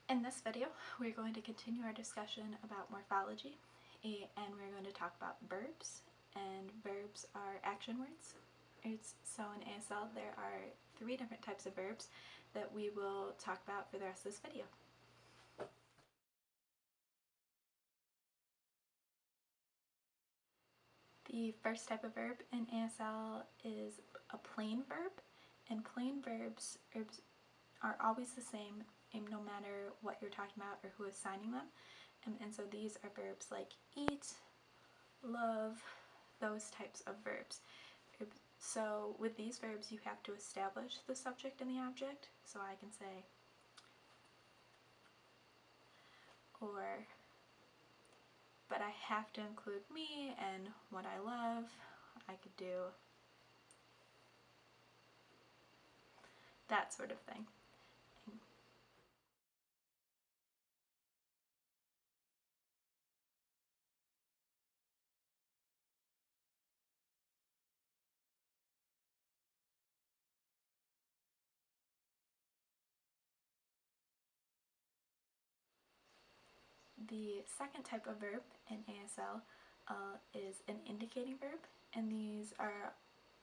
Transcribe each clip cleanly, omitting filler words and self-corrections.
In this video, we're going to continue our discussion about morphology, and we're going to talk about verbs, and verbs are action words. So in ASL, there are 3 different types of verbs that we will talk about for the rest of this video. The first type of verb in ASL is a plain verb, and plain verbs are always the same no matter what you're talking about or who is signing them. And so these are verbs like eat, love, those types of verbs. So with these verbs you have to establish the subject and the object. So I can say, but I have to include me and what I love. I could do that sort of thing. The second type of verb in ASL is an indicating verb, and these are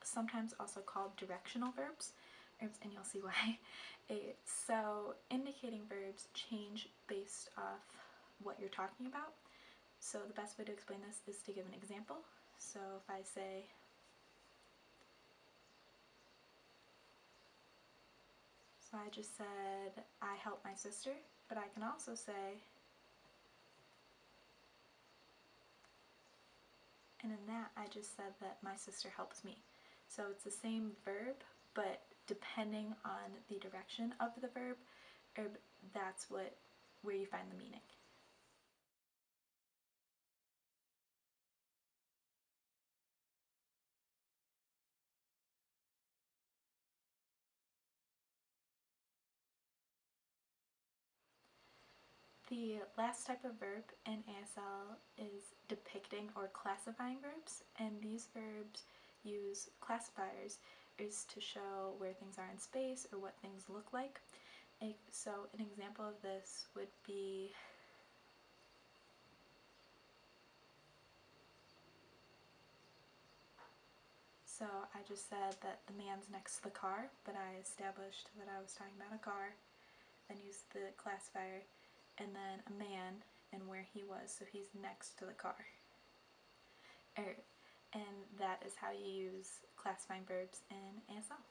sometimes also called directional verbs, and you'll see why. So indicating verbs change based off what you're talking about. So the best way to explain this is to give an example. So if I say, so I just said, I help my sister, but I can also say, and in that I just said that my sister helps me. So it's the same verb, but depending on the direction of the verb, that's where you find the meaning. The last type of verb in ASL is depicting or classifying verbs, and these verbs use classifiers to show where things are in space or what things look like. So an example of this would be, so I just said that the man's next to the car, but I established that I was talking about a car, then used the classifier, and then a man and where he was, so he's next to the car. And that is how you use classifying verbs in ASL.